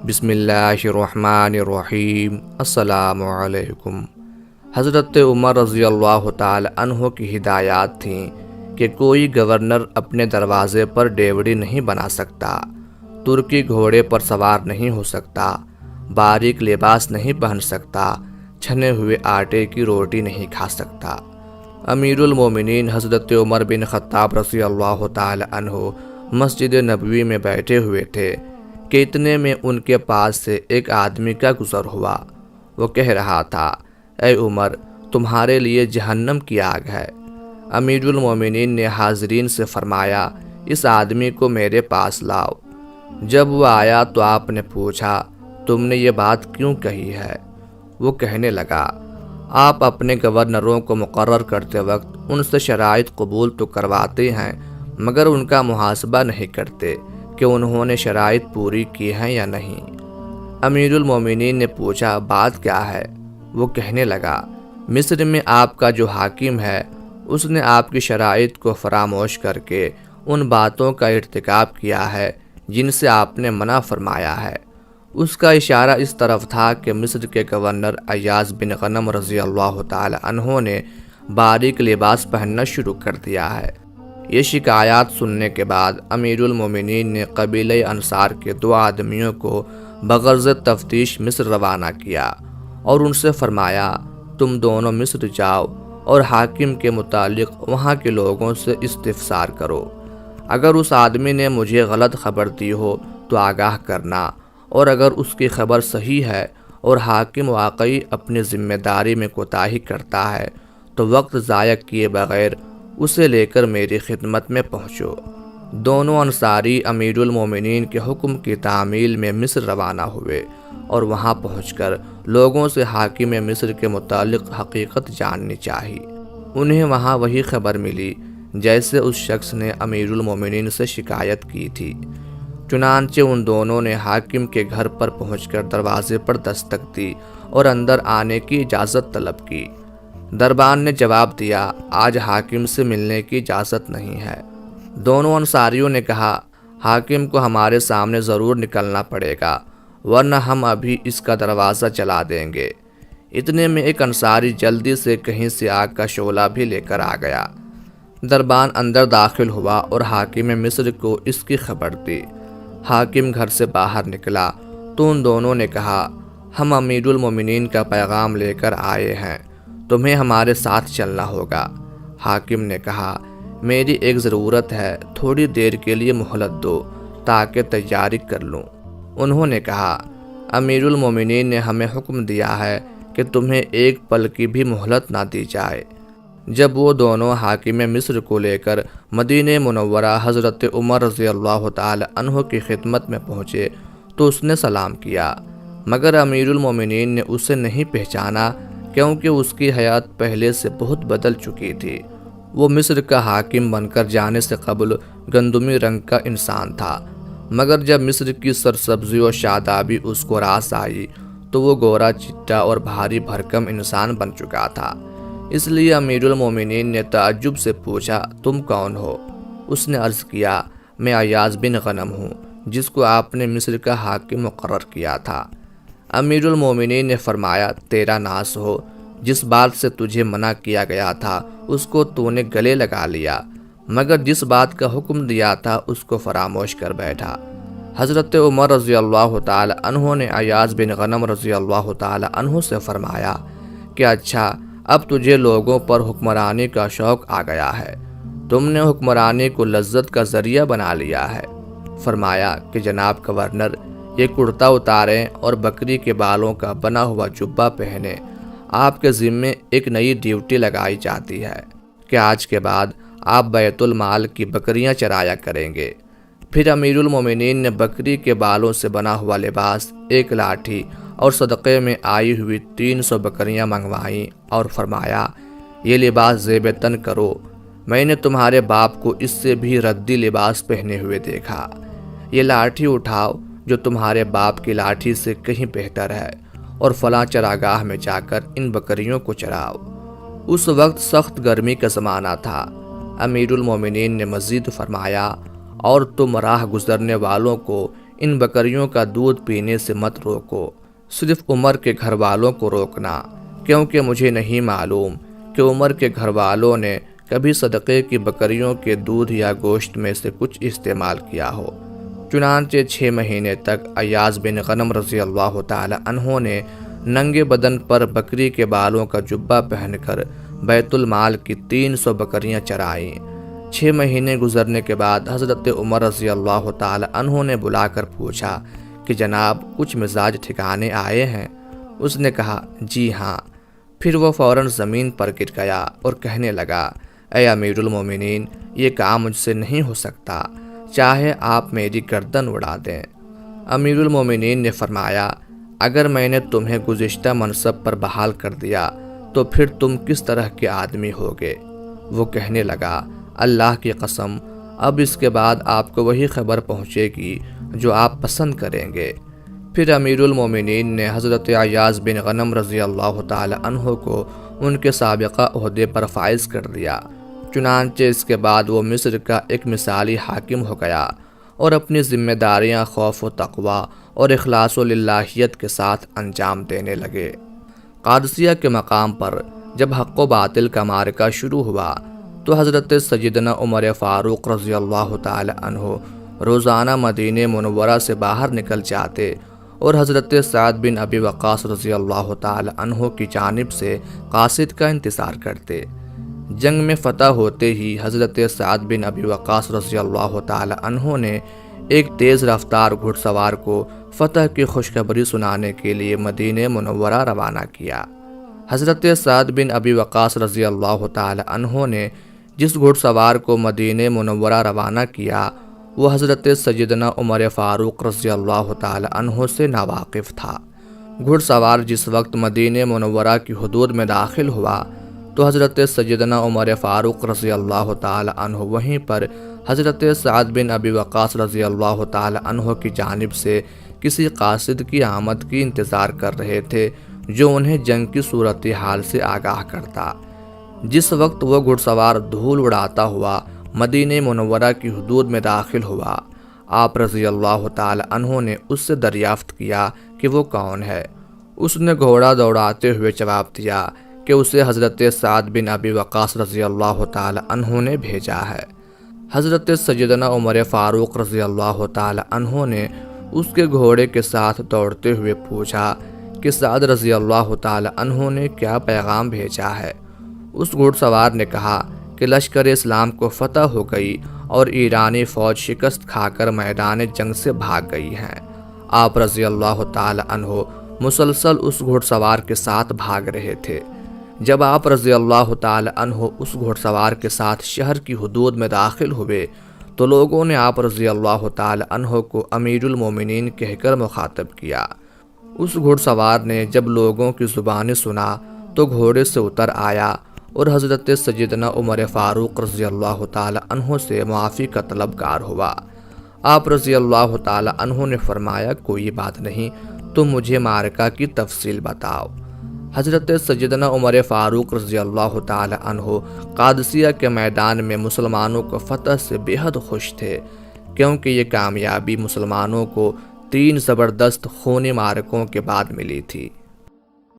بسم اللہ الرحمن الرحیم۔ السلام علیکم۔ حضرت عمر رضی اللہ تعالی عنہ کی ہدایات تھیں کہ کوئی گورنر اپنے دروازے پر ڈیوڑی نہیں بنا سکتا، ترکی گھوڑے پر سوار نہیں ہو سکتا، باریک لباس نہیں پہن سکتا، چھنے ہوئے آٹے کی روٹی نہیں کھا سکتا۔ امیر المومنین حضرت عمر بن خطاب رضی اللہ تعالی عنہ مسجد نبوی میں بیٹھے ہوئے تھے کہ اتنے میں ان کے پاس سے ایک آدمی کا گزر ہوا۔ وہ کہہ رہا تھا، اے عمر، تمہارے لیے جہنم کی آگ ہے۔ امیر المومنین نے حاضرین سے فرمایا، اس آدمی کو میرے پاس لاؤ۔ جب وہ آیا تو آپ نے پوچھا، تم نے یہ بات کیوں کہی ہے؟ وہ کہنے لگا، آپ اپنے گورنروں کو مقرر کرتے وقت ان سے شرائط قبول تو کرواتے ہیں، مگر ان کا محاسبہ نہیں کرتے کہ انہوں نے شرائط پوری کی ہیں یا نہیں۔ امیر المومنین نے پوچھا، بات کیا ہے؟ وہ کہنے لگا، مصر میں آپ کا جو حاکم ہے اس نے آپ کی شرائط کو فراموش کر کے ان باتوں کا ارتکاب کیا ہے جن سے آپ نے منع فرمایا ہے۔ اس کا اشارہ اس طرف تھا کہ مصر کے گورنر ایاز بن غنم رضی اللہ تعالی عنہ نے باریک لباس پہننا شروع کر دیا ہے۔ یہ شکایات سننے کے بعد امیر المومنین نے قبیلہ انصار کے 2 آدمیوں کو بغرض تفتیش مصر روانہ کیا اور ان سے فرمایا، تم دونوں مصر جاؤ اور حاکم کے متعلق وہاں کے لوگوں سے استفسار کرو۔ اگر اس آدمی نے مجھے غلط خبر دی ہو تو آگاہ کرنا، اور اگر اس کی خبر صحیح ہے اور حاکم واقعی اپنی ذمہ داری میں کوتاہی کرتا ہے تو وقت ضائع کیے بغیر اسے لے کر میری خدمت میں پہنچو۔ دونوں انصاری امیر المومنین کے حکم کی تعمیل میں مصر روانہ ہوئے اور وہاں پہنچ کر لوگوں سے حاکم مصر کے متعلق حقیقت جاننی چاہی۔ انہیں وہاں وہی خبر ملی جیسے اس شخص نے امیر المومنین سے شکایت کی تھی۔ چنانچہ ان دونوں نے حاکم کے گھر پر پہنچ کر دروازے پر دستک دی اور اندر آنے کی اجازت طلب کی۔ دربان نے جواب دیا، آج حاکم سے ملنے کی اجازت نہیں ہے۔ دونوں انصاریوں نے کہا، حاکم کو ہمارے سامنے ضرور نکلنا پڑے گا، ورنہ ہم ابھی اس کا دروازہ جلا دیں گے۔ اتنے میں ایک انصاری جلدی سے کہیں سے آگ کا شعلہ بھی لے کر آ گیا۔ دربان اندر داخل ہوا اور حاکم مصر کو اس کی خبر دی۔ حاکم گھر سے باہر نکلا تو ان دونوں نے کہا، ہم امیر المومنین کا پیغام لے کر آئے ہیں، تمہیں ہمارے ساتھ چلنا ہوگا۔ حاکم نے کہا، میری ایک ضرورت ہے، تھوڑی دیر کے لیے مہلت دو تاکہ تیاری کر لوں۔ انہوں نے کہا، امیر المومنین نے ہمیں حکم دیا ہے کہ تمہیں ایک پل کی بھی مہلت نہ دی جائے۔ جب وہ دونوں حاکم مصر کو لے کر مدینہ منورہ حضرت عمر رضی اللہ تعالی عنہ کی خدمت میں پہنچے تو اس نے سلام کیا، مگر امیر المومنین نے اسے نہیں پہچانا کیونکہ اس کی حیات پہلے سے بہت بدل چکی تھی۔ وہ مصر کا حاکم بن کر جانے سے قبل گندمی رنگ کا انسان تھا، مگر جب مصر کی سرسبزی و شادابی اس کو راس آئی تو وہ گورا چٹا اور بھاری بھرکم انسان بن چکا تھا۔ اس لیے امیر المومنین نے تعجب سے پوچھا، تم کون ہو؟ اس نے عرض کیا، میں ایاز بن غنم ہوں جس کو آپ نے مصر کا حاکم مقرر کیا تھا۔ امیر المومنین نے فرمایا، تیرا ناس ہو، جس بات سے تجھے منع کیا گیا تھا اس کو تو نے گلے لگا لیا، مگر جس بات کا حکم دیا تھا اس کو فراموش کر بیٹھا۔ حضرت عمر رضی اللہ تعالی عنہ نے ایاز بن غنم رضی اللہ تعالی عنہ سے فرمایا کہ اچھا، اب تجھے لوگوں پر حکمرانی کا شوق آ گیا ہے، تم نے حکمرانی کو لذت کا ذریعہ بنا لیا ہے۔ فرمایا کہ جناب گورنر، یہ کرتا اتاریں اور بکری کے بالوں کا بنا ہوا جبہ پہنے، آپ کے ذمے ایک نئی ڈیوٹی لگائی جاتی ہے کہ آج کے بعد آپ بیت المال کی بکریاں چرایا کریں گے۔ پھر امیر المومنین نے بکری کے بالوں سے بنا ہوا لباس، ایک لاٹھی اور صدقے میں آئی ہوئی 300 بکریاں منگوائیں اور فرمایا، یہ لباس زیب تن کرو، میں نے تمہارے باپ کو اس سے بھی ردی لباس پہنے ہوئے دیکھا۔ یہ لاٹھی اٹھاؤ جو تمہارے باپ کی لاٹھی سے کہیں بہتر ہے، اور فلاں چراگاہ میں جا کر ان بکریوں کو چراؤ۔ اس وقت سخت گرمی کا زمانہ تھا۔ امیر المومنین نے مزید فرمایا، اور تم راہ گزرنے والوں کو ان بکریوں کا دودھ پینے سے مت روکو، صرف عمر کے گھر والوں کو روکنا، کیونکہ مجھے نہیں معلوم کہ عمر کے گھر والوں نے کبھی صدقے کی بکریوں کے دودھ یا گوشت میں سے کچھ استعمال کیا ہو۔ چنانچہ 6 مہینے تک ایاز بن غنم رضی اللہ تعالی عنہ نے ننگے بدن پر بکری کے بالوں کا جبہ پہن کر بیت المال کی 300 بکریاں چرائیں۔ 6 مہینے گزرنے کے بعد حضرت عمر رضی اللہ تعالی عنہ نے بلا کر پوچھا کہ جناب کچھ مزاج ٹھکانے آئے ہیں؟ اس نے کہا جی ہاں۔ پھر وہ فوراً زمین پر گر گیا اور کہنے لگا اے امیر المومنین، یہ کام مجھ سے نہیں ہو سکتا، چاہے آپ میری گردن اڑا دیں۔ امیر المومنین نے فرمایا اگر میں نے تمہیں گزشتہ منصب پر بحال کر دیا تو پھر تم کس طرح کے آدمی ہوگے؟ وہ کہنے لگا اللہ کی قسم، اب اس کے بعد آپ کو وہی خبر پہنچے گی جو آپ پسند کریں گے۔ پھر امیر المومنین نے حضرت ایاز بن غنم رضی اللہ تعالی عنہ کو ان کے سابقہ عہدے پر فائز کر دیا۔ چنانچہ اس کے بعد وہ مصر کا ایک مثالی حاکم ہو گیا اور اپنی ذمہ داریاں خوف و تقوی اور اخلاص و للہیت کے ساتھ انجام دینے لگے۔ قادسیہ کے مقام پر جب حق و باطل کا معرکہ شروع ہوا تو حضرت سیدنا عمر فاروق رضی اللہ تعالی عنہ روزانہ مدینہ منورہ سے باہر نکل جاتے اور حضرت سعد بن ابی وقاص رضی اللہ تعالی عنہ کی جانب سے قاصد کا انتظار کرتے۔ جنگ میں فتح ہوتے ہی حضرت سعد بن ابی وقاص رضی اللہ تعالی عنہ نے ایک تیز رفتار گھڑ سوار کو فتح کی خوشخبری سنانے کے لیے مدینہ منورہ روانہ کیا۔ حضرت سعد بن ابی وقاص رضی اللہ تعالی عنہ نے جس گھڑ سوار کو مدینہ منورہ روانہ کیا وہ حضرت سیدنا عمر فاروق رضی اللہ تعالی عنہ سے ناواقف تھا۔ گھڑ سوار جس وقت مدینہ منورہ کی حدود میں داخل ہوا تو حضرت سیدنا عمر فاروق رضی اللہ تعالی عنہ وہیں پر حضرت سعد بن ابی وقاص رضی اللہ تعالی عنہ کی جانب سے کسی قاصد کی آمد کی انتظار کر رہے تھے جو انہیں جنگ کی صورتحال سے آگاہ کرتا۔ جس وقت وہ گھڑ سوار دھول اڑاتا ہوا مدینہ منورہ کی حدود میں داخل ہوا، آپ رضی اللہ تعالی عنہ نے اس سے دریافت کیا کہ وہ کون ہے۔ اس نے گھوڑا دوڑاتے ہوئے جواب دیا کہ اسے حضرت سعد بن ابی وقاص رضی اللہ تعالی عنہ نے بھیجا ہے۔ حضرت سیدنا عمر فاروق رضی اللہ تعالی عنہ نے اس کے گھوڑے کے ساتھ دوڑتے ہوئے پوچھا کہ سعد رضی اللہ تعالی عنہ نے کیا پیغام بھیجا ہے؟ اس گھڑ سوار نے کہا کہ لشکر اسلام کو فتح ہو گئی اور ایرانی فوج شکست کھا کر میدان جنگ سے بھاگ گئی ہیں۔ آپ رضی اللہ تعالی عنہ مسلسل اس گھڑ سوار کے ساتھ بھاگ رہے تھے۔ جب آپ رضی اللہ تعالی عنہ اس گھڑ سوار کے ساتھ شہر کی حدود میں داخل ہوئے تو لوگوں نے آپ رضی اللہ تعالی عنہ کو امیر المومنین کہہ کر مخاطب کیا۔ اس گھڑ سوار نے جب لوگوں کی زبانیں سنا تو گھوڑے سے اتر آیا اور حضرت سیدنا عمر فاروق رضی اللہ تعالی عنہ سے معافی کا طلبگار ہوا۔ آپ رضی اللہ تعالی عنہ نے فرمایا کوئی بات نہیں، تم مجھے معرکہ کی تفصیل بتاؤ۔ حضرت سیدنا عمر فاروق رضی اللہ تعالی عنہ قادسیہ کے میدان میں مسلمانوں کو فتح سے بے حد خوش تھے، کیونکہ یہ کامیابی مسلمانوں کو 3 زبردست خونی معرکوں کے بعد ملی تھی۔